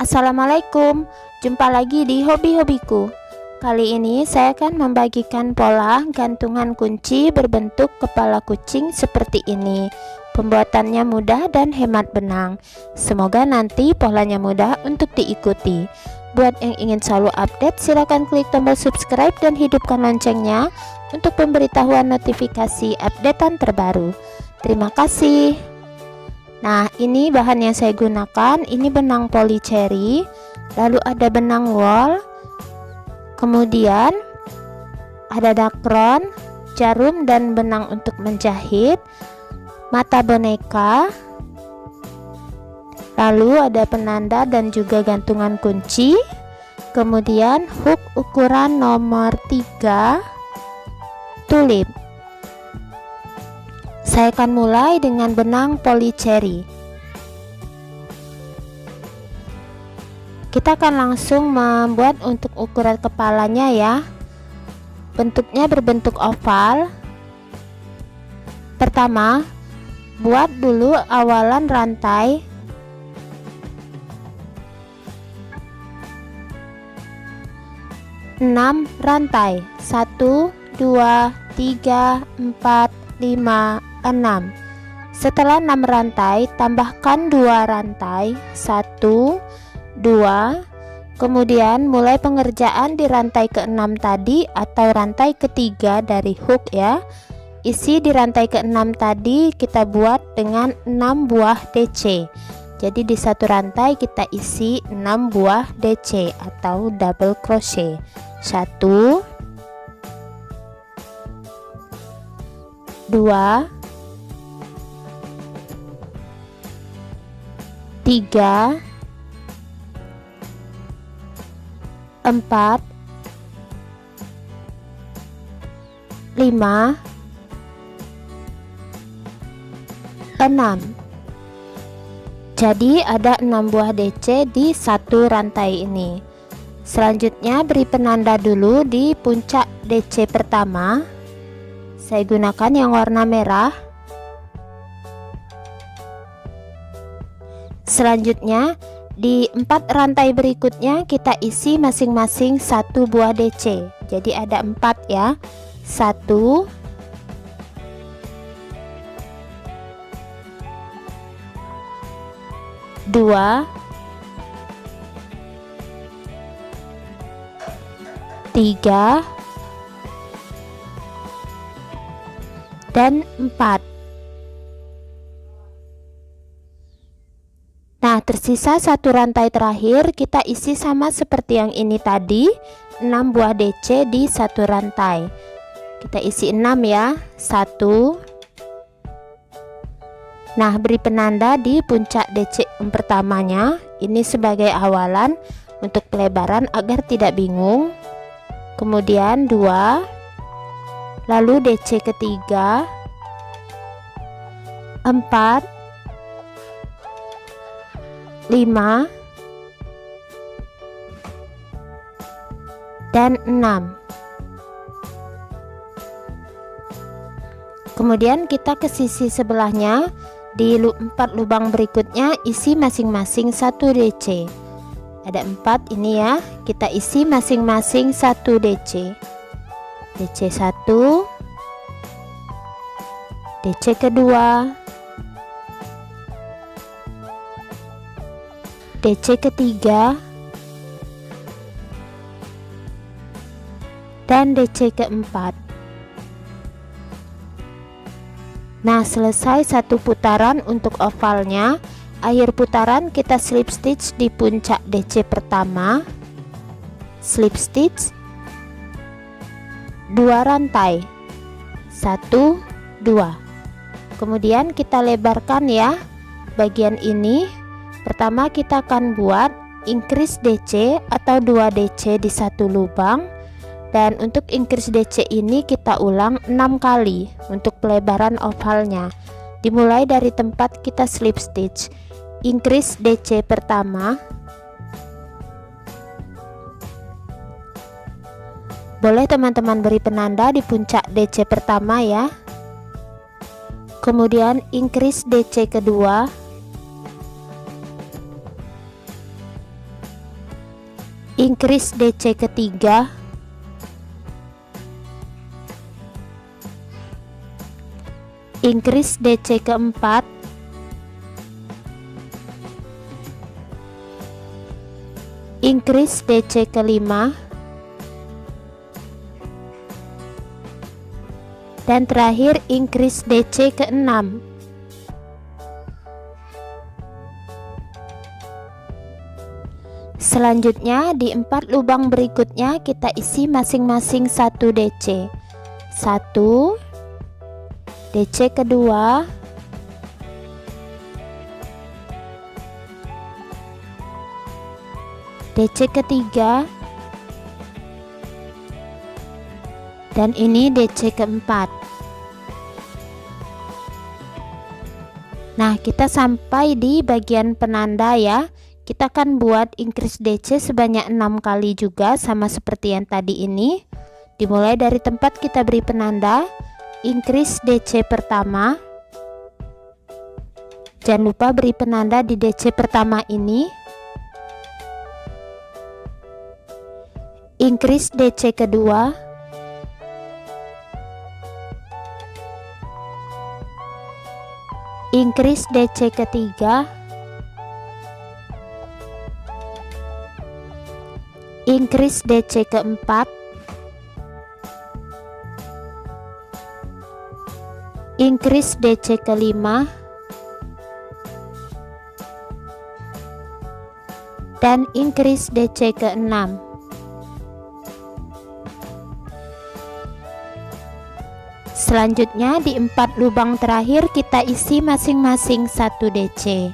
Assalamualaikum, jumpa lagi di hobi-hobiku. Kali ini saya akan membagikan pola gantungan kunci berbentuk kepala kucing seperti ini. Pembuatannya mudah dan hemat benang. Semoga nanti polanya mudah untuk diikuti. Buat yang ingin selalu update, silakan klik tombol subscribe dan hidupkan loncengnya untuk pemberitahuan notifikasi updatean terbaru. Terima kasih. Nah, ini bahan yang saya gunakan. Ini benang poli cherry, lalu ada benang wol, kemudian ada dakron, jarum dan benang untuk menjahit, mata boneka, lalu ada penanda dan juga gantungan kunci, kemudian hook ukuran nomor 3, tulip. Saya akan mulai dengan benang poli cherry. Kita akan langsung membuat untuk ukuran kepalanya ya. Bentuknya berbentuk oval. Pertama, buat dulu awalan rantai. Enam rantai. 1, 2, 3, 4, 5, 6. Setelah 6 rantai, tambahkan 2 rantai, 1, 2. Kemudian mulai pengerjaan di rantai ke-6 tadi atau rantai ketiga dari hook ya. Isi di rantai ke-6 tadi kita buat dengan 6 buah DC. Jadi di satu rantai kita isi 6 buah DC atau double crochet. 1, 2, 3, 4, 5, 6. Jadi ada 6 buah DC di satu rantai ini. Selanjutnya beri penanda dulu di puncak DC pertama. Saya gunakan yang warna merah. Selanjutnya di 4 rantai berikutnya kita isi masing-masing 1 buah DC. Jadi ada 4 ya. 1, 2, 3, dan 4. Nah, tersisa satu rantai terakhir kita isi sama seperti yang ini tadi, 6 buah DC di satu rantai. Kita isi 6 ya. 1. Nah, beri penanda di puncak DC yang pertamanya. Ini sebagai awalan untuk pelebaran agar tidak bingung. Kemudian 2, lalu DC ketiga, 4, 5, dan 6. Kemudian kita ke sisi sebelahnya, di 4 lubang berikutnya isi masing-masing 1 DC. Ada 4 ini ya, kita isi masing-masing 1 DC. DC 1, DC kedua, DC ketiga, dan DC keempat. Nah, selesai satu putaran untuk ovalnya. Akhir putaran kita slip stitch di puncak DC pertama, slip stitch 2 rantai, 1, 2. Kemudian kita lebarkan ya bagian ini. Pertama kita akan buat increase DC atau 2 DC di satu lubang, dan untuk increase DC ini kita ulang 6 kali untuk pelebaran ovalnya. Dimulai dari tempat kita slip stitch. Increase DC pertama, boleh teman-teman beri penanda di puncak DC pertama ya. Kemudian increase DC kedua, increase DC ketiga, increase DC keempat, increase DC kelima, dan terakhir increase DC keenam. Selanjutnya di 4 lubang berikutnya kita isi masing-masing 1 DC. 1 DC kedua, DC ketiga, dan ini DC keempat. Nah, kita sampai di bagian penanda ya. Kita akan buat increase DC sebanyak 6 kali juga, sama seperti yang tadi ini. Dimulai dari tempat kita beri penanda, increase DC pertama. Jangan lupa beri penanda di DC pertama ini. Increase DC kedua, increase DC ketiga, increase DC keempat, increase DC kelima, dan increase DC keenam. Selanjutnya di 4 lubang terakhir kita isi masing-masing 1 DC.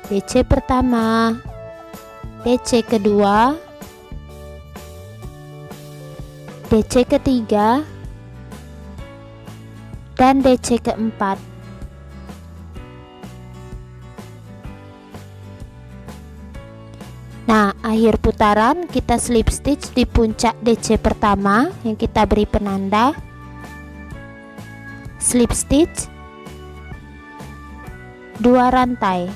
DC pertama, DC kedua, DC ketiga, dan DC keempat. Nah, akhir putaran kita slip stitch di puncak DC pertama yang kita beri penanda. Slip stitch 2 rantai.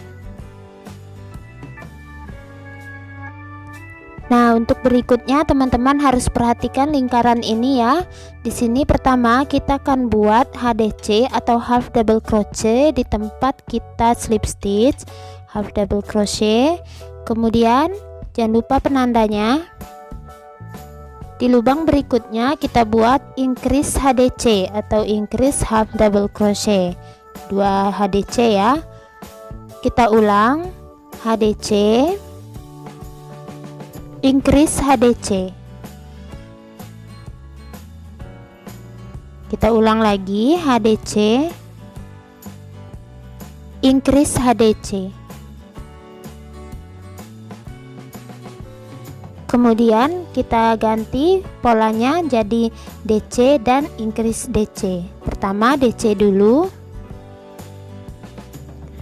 Nah, untuk berikutnya teman-teman harus perhatikan lingkaran ini ya. Di sini pertama kita akan buat HDC atau half double crochet di tempat kita slip stitch, half double crochet. Kemudian jangan lupa penandanya. Di lubang berikutnya kita buat increase HDC atau increase half double crochet, 2 HDC ya. Kita ulang HDC, increase HDC. Kita ulang lagi HDC, increase HDC. Kemudian kita ganti polanya jadi DC dan increase DC. Pertama DC dulu,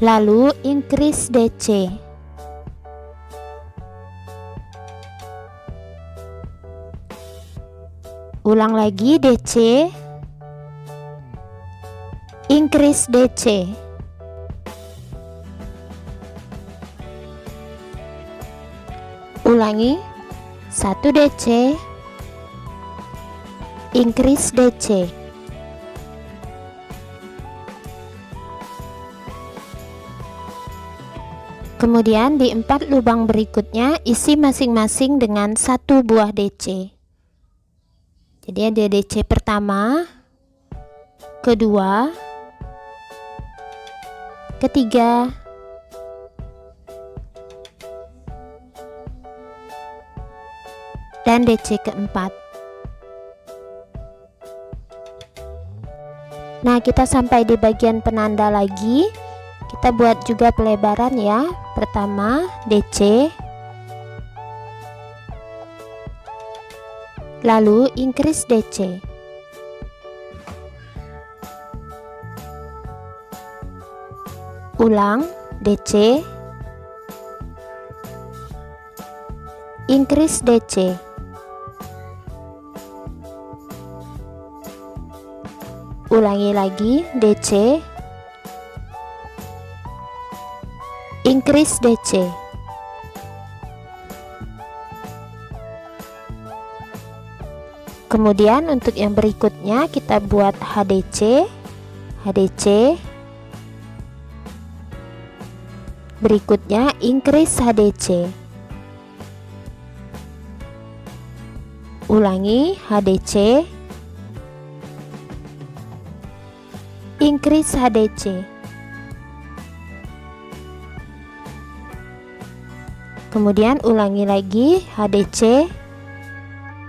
lalu increase DC. Ulang lagi DC, increase DC. Ulangi 1 DC, increase DC. Kemudian di 4 lubang berikutnya isi masing-masing dengan 1 buah DC. Jadi ada DC pertama, kedua, ketiga, dan DC keempat. Nah, kita sampai di bagian penanda lagi. Kita buat juga pelebaran ya. Pertama DC, lalu increase DC. Ulang DC, increase DC. Ulangi lagi DC, increase DC. Kemudian untuk yang berikutnya kita buat HDC, berikutnya increase HDC, ulangi HDC, increase HDC, kemudian ulangi lagi HDC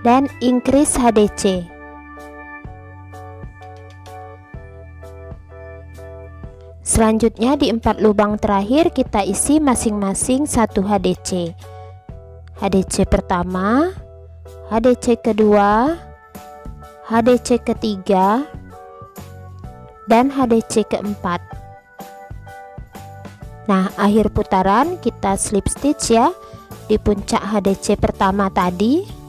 dan increase HDC. Selanjutnya di 4 lubang terakhir kita isi masing-masing 1 HDC. HDC pertama, HDC kedua, HDC ketiga, dan HDC keempat. Nah, akhir putaran kita slip stitch ya di puncak HDC pertama tadi.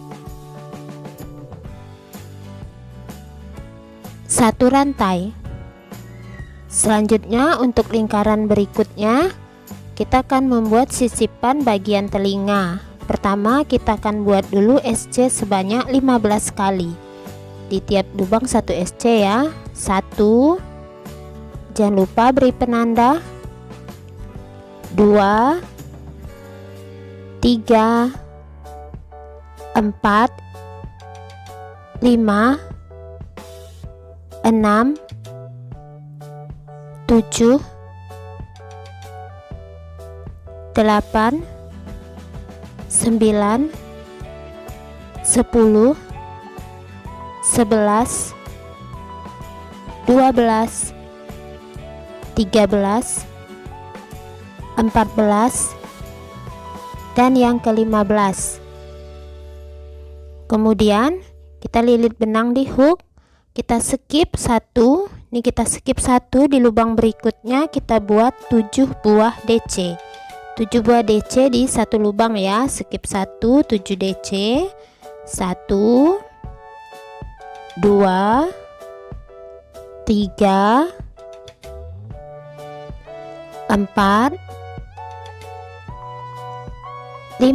1 rantai. Selanjutnya untuk lingkaran berikutnya kita akan membuat sisipan bagian telinga. Pertama kita akan buat dulu SC sebanyak 15 kali. Di tiap lubang 1 SC ya. 1, jangan lupa beri penanda. 2, 3, 4, 5, 6, 7, 8, 9, 10, 11, 12, 13, 14, dan yang ke-15. Kemudian kita lilit benang di hook, kita skip 1, ini kita skip 1, di lubang berikutnya kita buat 7 buah DC. 7 buah DC di satu lubang ya, skip 1, 7 DC. 1, 2, 3, 4, 5,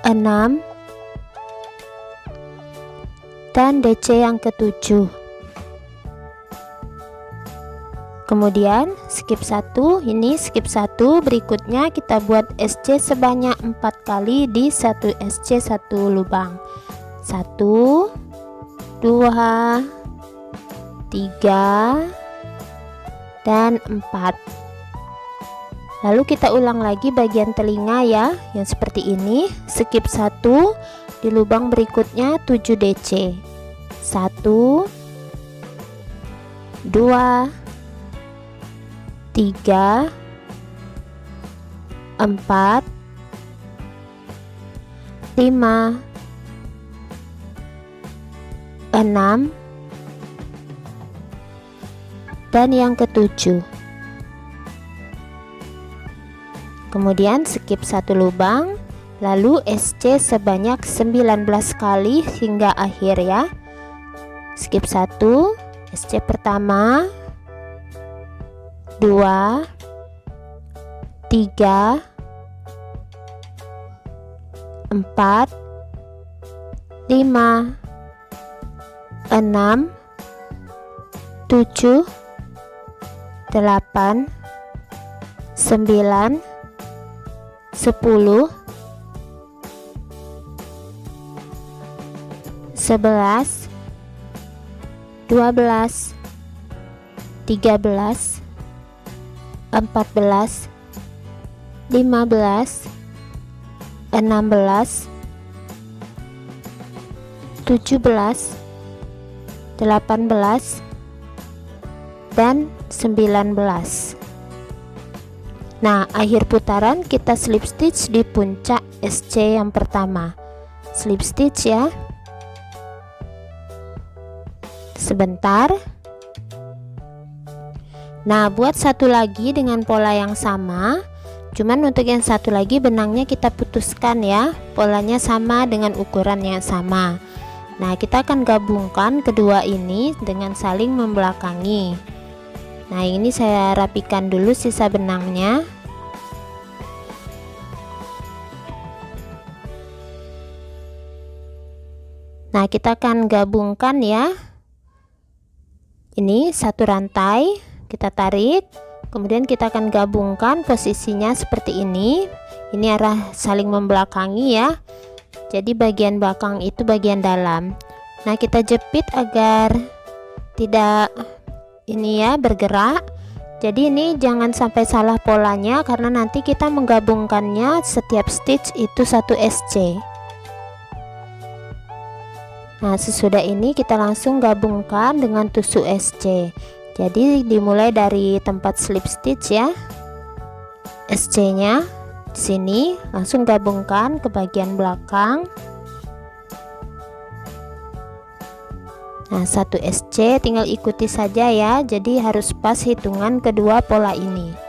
6, dan DC yang ke-7. Kemudian skip 1, ini skip 1, berikutnya kita buat SC sebanyak 4 kali di satu SC satu lubang. 1, 2, 3, dan 4. Lalu kita ulang lagi bagian telinga ya, yang seperti ini. Skip 1, di lubang berikutnya 7 DC. 1, 2, 3, 4, 5, 6, dan yang ke-7. Kemudian skip 1 lubang, lalu SC sebanyak 19 kali hingga akhir ya. Skip 1, SC pertama, 2, 3, 4, 5, 6, 7, 8, 9, 10, 11, 12, 13, 14, 15, 16, 17, 18, dan 19. Nah, akhir putaran kita slip stitch di puncak SC yang pertama. Slip stitch ya. Sebentar. Nah, buat satu lagi dengan pola yang sama. Cuman untuk yang satu lagi benangnya kita putuskan ya. Polanya sama dengan ukuran yang sama. Nah, kita akan gabungkan kedua ini dengan saling membelakangi. Nah, ini saya rapikan dulu sisa benangnya. Nah, kita akan gabungkan ya. Ini satu rantai, kita tarik, kemudian kita akan gabungkan posisinya seperti ini. Ini arah saling membelakangi ya. Jadi bagian belakang itu bagian dalam. Nah, kita jepit agar tidak ini ya bergerak. Jadi ini jangan sampai salah polanya, karena nanti kita menggabungkannya setiap stitch itu 1 SC. Nah, sesudah ini kita langsung gabungkan dengan tusuk SC. Jadi dimulai dari tempat slip stitch ya, SC nya di sini, langsung gabungkan ke bagian belakang. Nah, 1 SC tinggal ikuti saja ya, jadi harus pas hitungan kedua pola ini.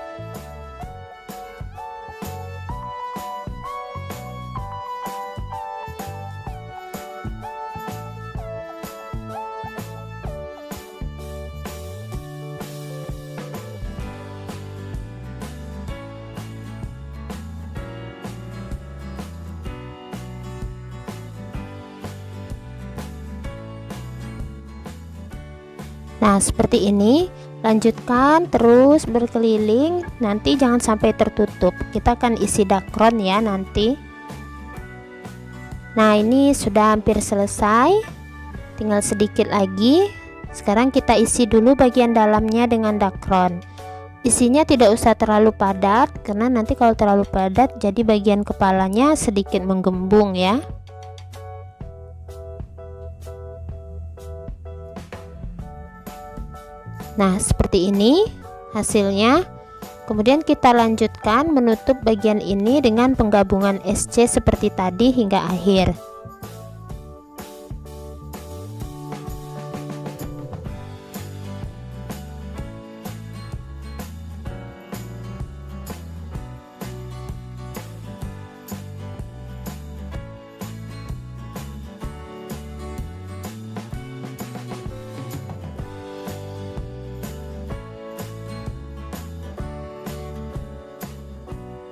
Nah, seperti ini, lanjutkan terus berkeliling, nanti jangan sampai tertutup. Kita akan isi dakron ya nanti. Nah, ini sudah hampir selesai, tinggal sedikit lagi. Sekarang kita isi dulu bagian dalamnya dengan dakron. Isinya tidak usah terlalu padat, karena nanti kalau terlalu padat jadi bagian kepalanya sedikit menggembung ya. Nah, seperti ini hasilnya. Kemudian kita lanjutkan menutup bagian ini dengan penggabungan SC seperti tadi hingga akhir.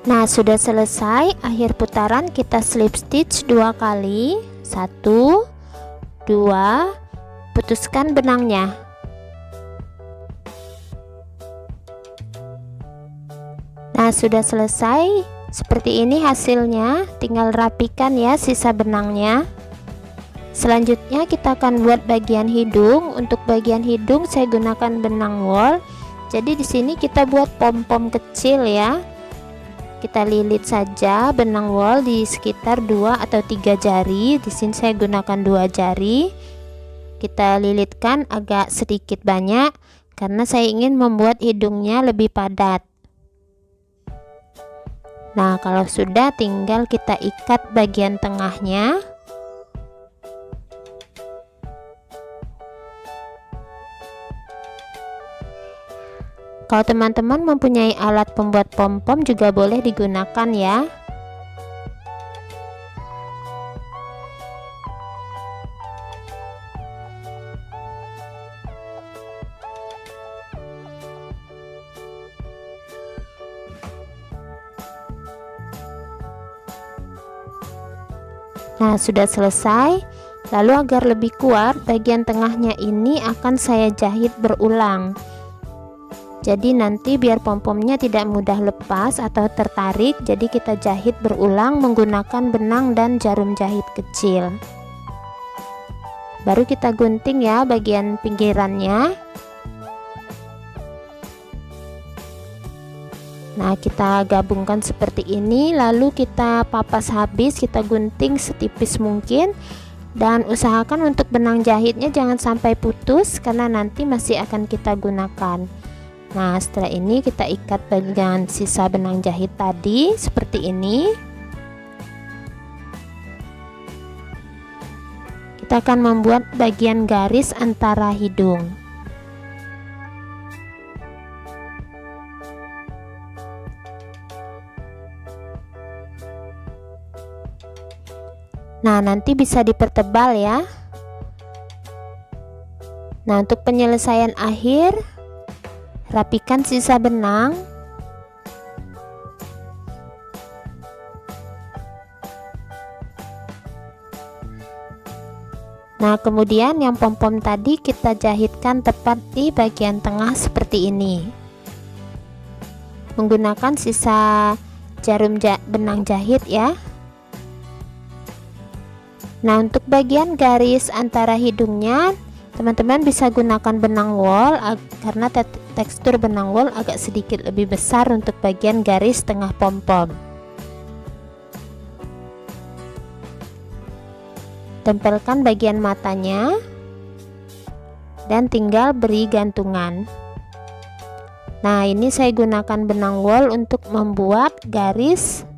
Nah, sudah selesai. Akhir putaran kita slip stitch 2 kali, 1 2, putuskan benangnya. Nah, sudah selesai. Seperti ini hasilnya, tinggal rapikan ya sisa benangnya. Selanjutnya kita akan buat bagian hidung. Untuk bagian hidung saya gunakan benang wool. Jadi di sini kita buat pom-pom kecil ya. Kita lilit saja benang wool di sekitar 2 atau 3 jari. Di sini saya gunakan 2 jari. Kita lilitkan agak sedikit banyak karena saya ingin membuat hidungnya lebih padat. Nah, kalau sudah tinggal kita ikat bagian tengahnya. Kalau teman-teman mempunyai alat pembuat pom-pom juga boleh digunakan ya. Nah, sudah selesai. Lalu agar lebih kuat, bagian tengahnya ini akan saya jahit berulang. Jadi nanti biar pom-pomnya tidak mudah lepas atau tertarik, jadi kita jahit berulang menggunakan benang dan jarum jahit kecil. Baru kita gunting ya bagian pinggirannya. Nah, kita gabungkan seperti ini, lalu kita papas habis, kita gunting setipis mungkin. Dan usahakan untuk benang jahitnya jangan sampai putus, karena nanti masih akan kita gunakan. Nah, setelah ini kita ikat bagian sisa benang jahit tadi seperti ini. Kita akan membuat bagian garis antara hidung. Nah, nanti bisa dipertebal ya. Nah, untuk penyelesaian akhir, rapikan sisa benang. Nah, kemudian yang pom-pom tadi kita jahitkan tepat di bagian tengah seperti ini, menggunakan sisa jarum benang jahit ya. Nah, untuk bagian garis antara hidungnya, teman-teman bisa gunakan benang wol karena tekstur benang wol agak sedikit lebih besar untuk bagian garis tengah pom-pom. Tempelkan bagian matanya dan tinggal beri gantungan. Nah, ini saya gunakan benang wol untuk membuat garis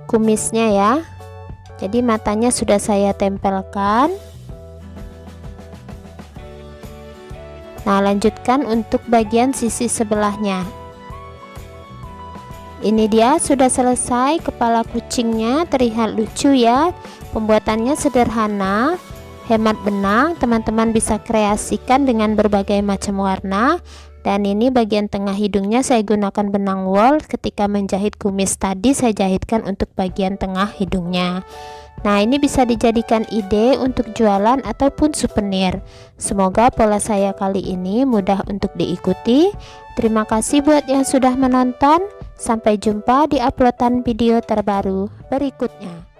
kumisnya ya. Jadi matanya sudah saya tempelkan. Nah, lanjutkan untuk bagian sisi sebelahnya. Ini dia sudah selesai kepala kucingnya, terlihat lucu ya. Pembuatannya sederhana, hemat benang, teman-teman bisa kreasikan dengan berbagai macam warna. Dan ini bagian tengah hidungnya saya gunakan benang wol. Ketika menjahit kumis tadi saya jahitkan untuk bagian tengah hidungnya. Nah, ini bisa dijadikan ide untuk jualan ataupun souvenir. Semoga pola saya kali ini mudah untuk diikuti. Terima kasih buat yang sudah menonton. Sampai jumpa di uploadan video terbaru berikutnya.